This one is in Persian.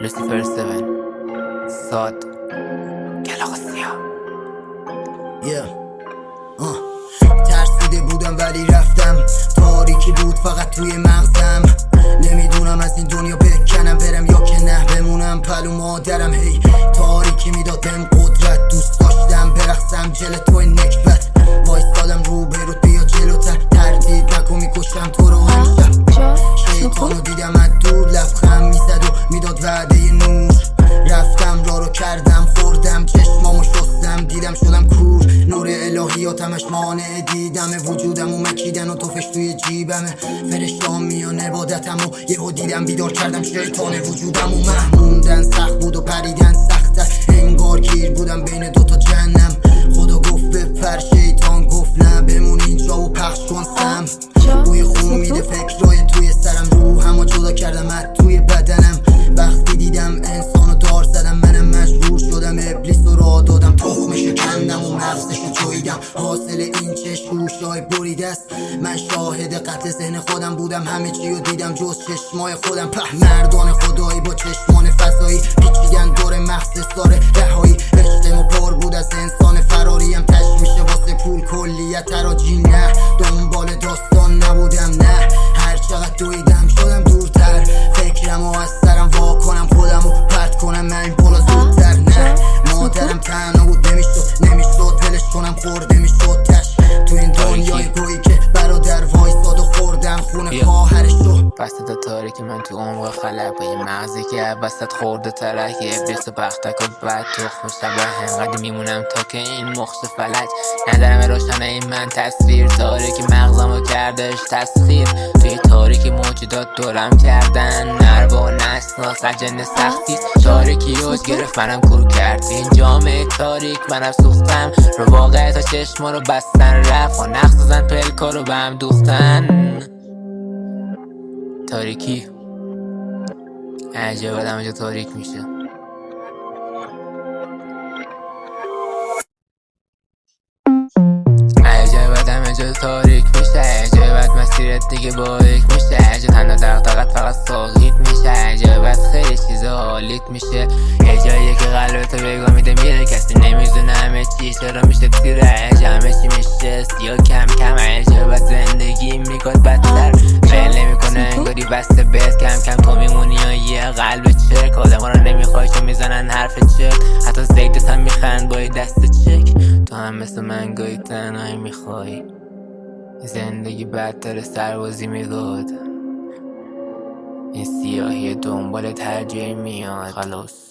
لوسیفر 7 ساد کلاغ سیاه. ترسیده بودم ولی رفتم، تاریکی بود فقط توی مغزم. نمیدونم از این دنیا بکنم برم یا که نه بمونم پلو مادرم. هی تاریکی میداد بهم قدرت، دوست داشتم برقصم جل توی نکبت. وایستادم رو بیروت بیا جلوتر، تردید نکن میکشم تو رو امشب. شیطانو دیدم از دور لبخند میزد و میداد وعده نور. رفتم راه رو کردم خوردم چشمامو شستم دیدم شدم کور. نور الهیاتمش مانع دیدم وجودم و مکیدن و توفش توی جیبمه. فرشتام میان عبادتم و یهو دیدم بیدار کردم شیطان وجودم و محموندن سخت بود و پریدن سخت‌تر، انگار گیر بودم بین دوتا جهنم. خدا گفت بپر شیطان گفت نه بمون اینجا و پخش کن سم. بوی خون میده فکرای توی سرم، روحمو جدا کردم از توی بدنم. وقتی دیدم انسانو دار زدم منم مجبور شدم ابلیس رو راه دادم. تخمشو کندم و مغزشو جویدم، حاصل این گوشای بریده است. من شاهد قتل ذهن خودم بودم، همه چی رو دیدم جز چشمای خودم. مردان خدایی با چشمان فضایی پیچیدن دور مغز ساره رهایی. عشقمو پر بود از انسان فراریم، تش میشه واسه پول کلیت تراجی. نه دنبال داستان نبودم، نه هر چقدر دویدم شدم دورتر. فکرمو از سرم وا کنم خودمو پرت کنم من بالا زودتر. نه مادرم تنها بود نمیشد ولش کنم خورده میشد تش. تو این دنیای گویی که برادر وایساد و خوردم خونه خواهرشو. وسط تاریکی من تو عمق خلق با یه مغزی که وسط خورده ترک یه ابلیس و بختک و بد تخم شبه. انقدر میمونم تا که این مخش فلج ندارم روشنه این من تصویر. تاریکی مغزمو کردش تسخیر، توی تاریکی موجودات دورم کردن. نر و نسناس لجن سختیست، تاریکی اوج گرفت منم کور کرد. این جامعه تاریک منم سوختم، رو واقع تا چشما رو بستن رفت و نقص زن پلکا رو به هم دوختن. تاریکی عجب آدم جا تاریک میشه. عجب آدم جا تاریک میشه، عجبت مسیرت دیگه باریک میشه. عجب تنها دقدقت فقط ساقیت میشه، عجبت خیلی چیزا حالیت میشه. یه جایی که قلبتو بگاه میده میره، کسی نمیدونه همه چی چرا میشه تیره. عجب همه چی میشه سیا کم کم، عجبت زندگی میکن بدتر. فعل نمیکنه انگاری بسته بهت، کم کم تو میمونی یا یه قلب چرک. آدم ها رو نمیخوای چون میزنن حرف چرک، حتی زیدت هم میخند با دست چک. تو هم مثل من گاهی تنهایی میخوای، زندگی بدتر سربازی میداد. این سیاهی دنبالت هر جایی میاد خلاص.